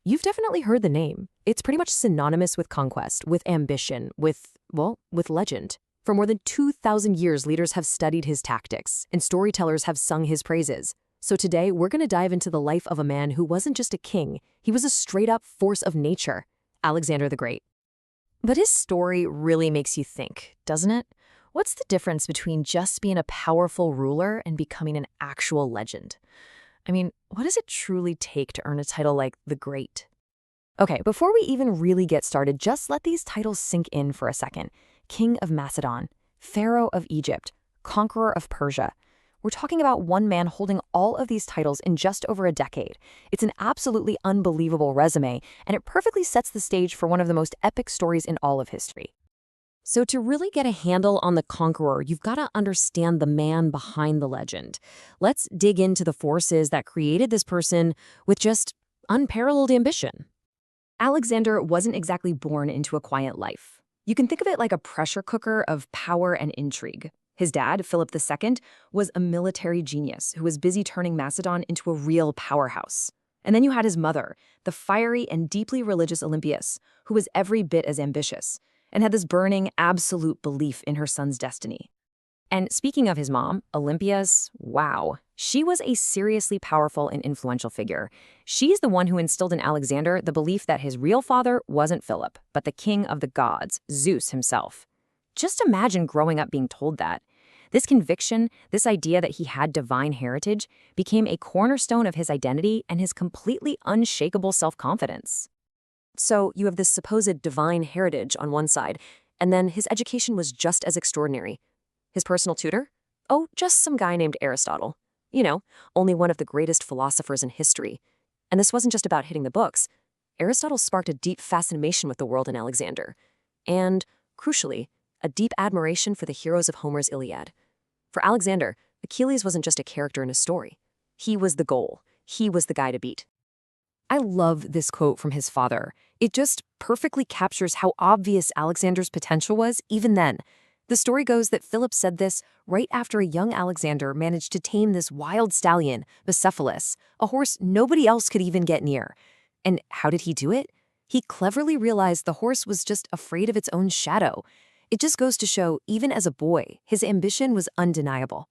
You've definitely heard the name. It's pretty much synonymous with conquest, with ambition, with legend. For more than 2,000 years, leaders have studied his tactics, and storytellers have sung his praises. So today, we're going to dive into the life of a man who wasn't just a king, he was a straight-up force of nature, Alexander the Great. But his story really makes you think, doesn't it? What's the difference between just being a powerful ruler and becoming an actual legend? I mean, what does it truly take to earn a title like the Great? Okay, before we even really get started, just let these titles sink in for a second. King of Macedon, Pharaoh of Egypt, Conqueror of Persia. We're talking about one man holding all of these titles in just over a decade. It's an absolutely unbelievable resume, and it perfectly sets the stage for one of the most epic stories in all of history. So to really get a handle on the conqueror, you've got to understand the man behind the legend. Let's dig into the forces that created this person with just unparalleled ambition. Alexander wasn't exactly born into a quiet life. You can think of it like a pressure cooker of power and intrigue. His dad, Philip II, was a military genius who was busy turning Macedon into a real powerhouse. And then you had his mother, the fiery and deeply religious Olympias, who was every bit as ambitious and had this burning, absolute belief in her son's destiny. And speaking of his mom, Olympias, wow, she was a seriously powerful and influential figure. She's the one who instilled in Alexander the belief that his real father wasn't Philip, but the king of the gods, Zeus himself. Just imagine growing up being told that. This conviction, this idea that he had divine heritage, became a cornerstone of his identity and his completely unshakable self-confidence. So you have this supposed divine heritage on one side, and then his education was just as extraordinary. His personal tutor? Oh, just some guy named Aristotle. You know, only one of the greatest philosophers in history. And this wasn't just about hitting the books. Aristotle sparked a deep fascination with the world in Alexander. And, crucially, a deep admiration for the heroes of Homer's Iliad. For Alexander, Achilles wasn't just a character in a story. He was the goal. He was the guy to beat. I love this quote from his father. It just perfectly captures how obvious Alexander's potential was even then. The story goes that Philip said this right after a young Alexander managed to tame this wild stallion, Bucephalus, a horse nobody else could even get near. And how did he do it? He cleverly realized the horse was just afraid of its own shadow. It just goes to show, even as a boy, his ambition was undeniable.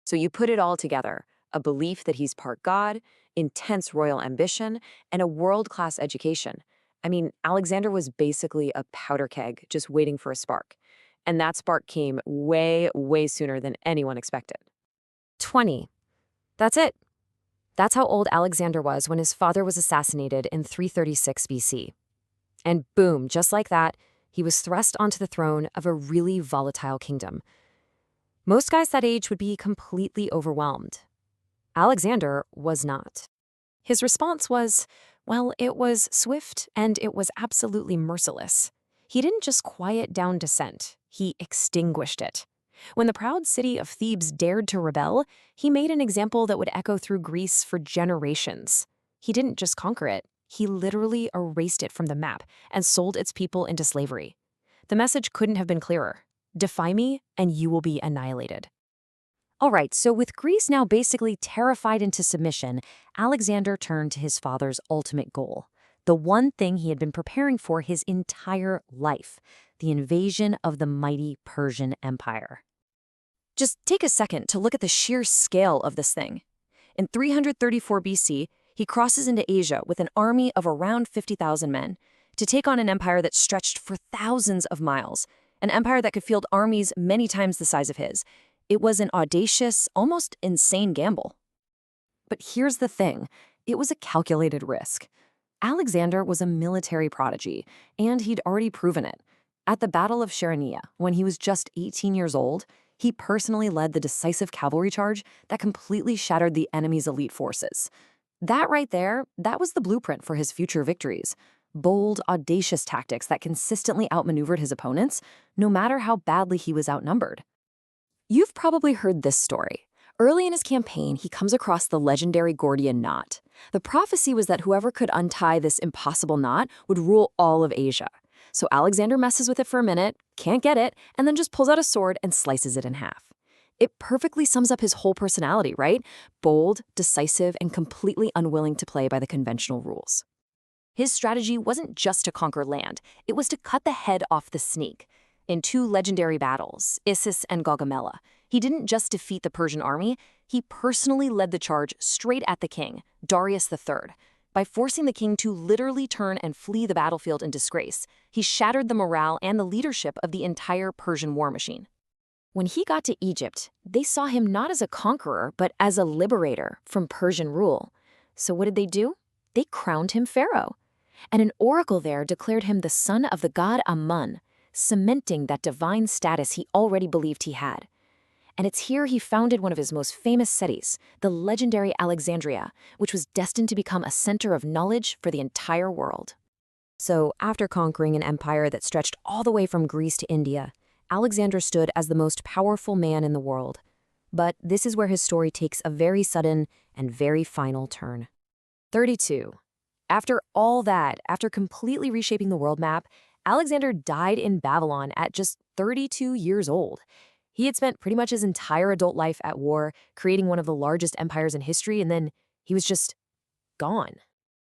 So you put it all together, a belief that he's part god, intense royal ambition, and a world-class education. I mean, Alexander was basically a powder keg just waiting for a spark. And that spark came way, way sooner than anyone expected. 20. That's it. That's how old Alexander was when his father was assassinated in 336 BC. And boom, just like that, he was thrust onto the throne of a really volatile kingdom. Most guys that age would be completely overwhelmed. Alexander was not. His response was, well, it was swift and it was absolutely merciless. He didn't just quiet down dissent, he extinguished it. When the proud city of Thebes dared to rebel, he made an example that would echo through Greece for generations. He didn't just conquer it, he literally erased it from the map and sold its people into slavery. The message couldn't have been clearer. Defy me, and you will be annihilated. All right, so with Greece now basically terrified into submission, Alexander turned to his father's ultimate goal, the one thing he had been preparing for his entire life, the invasion of the mighty Persian Empire. Just take a second to look at the sheer scale of this thing. In 334 BC, he crosses into Asia with an army of around 50,000 men to take on an empire that stretched for thousands of miles, an empire that could field armies many times the size of his. It was an audacious, almost insane gamble. But here's the thing, it was a calculated risk. Alexander was a military prodigy, and he'd already proven it. At the Battle of Chaeronea, when he was just 18 years old, he personally led the decisive cavalry charge that completely shattered the enemy's elite forces. That right there, that was the blueprint for his future victories. Bold, audacious tactics that consistently outmaneuvered his opponents, no matter how badly he was outnumbered. You've probably heard this story. Early in his campaign, he comes across the legendary Gordian knot. The prophecy was that whoever could untie this impossible knot would rule all of Asia. So Alexander messes with it for a minute, can't get it, and then just pulls out a sword and slices it in half. It perfectly sums up his whole personality, right? Bold, decisive, and completely unwilling to play by the conventional rules. His strategy wasn't just to conquer land, it was to cut the head off the snake. In two legendary battles, Issus and Gaugamela, he didn't just defeat the Persian army, he personally led the charge straight at the king, Darius III. By forcing the king to literally turn and flee the battlefield in disgrace, he shattered the morale and the leadership of the entire Persian war machine. When he got to Egypt, they saw him not as a conqueror, but as a liberator from Persian rule. So what did they do? They crowned him pharaoh. And an oracle there declared him the son of the god Amun, cementing that divine status he already believed he had. And it's here he founded one of his most famous cities, the legendary Alexandria, which was destined to become a center of knowledge for the entire world. So, after conquering an empire that stretched all the way from Greece to India, Alexander stood as the most powerful man in the world. But this is where his story takes a very sudden and very final turn. 32. After all that, after completely reshaping the world map, Alexander died in Babylon at just 32 years old. He had spent pretty much his entire adult life at war, creating one of the largest empires in history, and then he was just gone.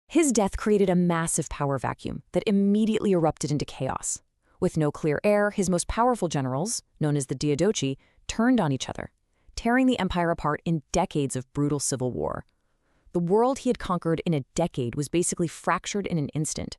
His death created a massive power vacuum that immediately erupted into chaos. With no clear heir, his most powerful generals, known as the Diadochi, turned on each other, tearing the empire apart in decades of brutal civil war. The world he had conquered in a decade was basically fractured in an instant.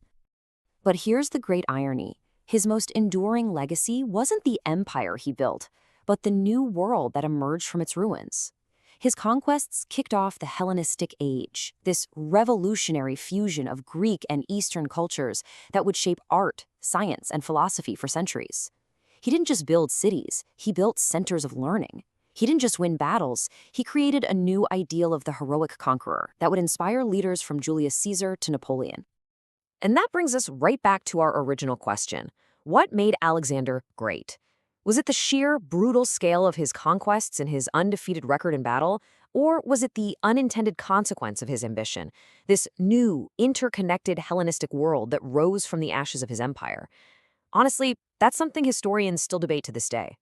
But here's the great irony. His most enduring legacy wasn't the empire he built, but the new world that emerged from its ruins. His conquests kicked off the Hellenistic Age, this revolutionary fusion of Greek and Eastern cultures that would shape art, science, and philosophy for centuries. He didn't just build cities, he built centers of learning. He didn't just win battles, he created a new ideal of the heroic conqueror that would inspire leaders from Julius Caesar to Napoleon. And that brings us right back to our original question. What made Alexander great? Was it the sheer, brutal scale of his conquests and his undefeated record in battle? Or was it the unintended consequence of his ambition, this new, interconnected Hellenistic world that rose from the ashes of his empire? Honestly, that's something historians still debate to this day.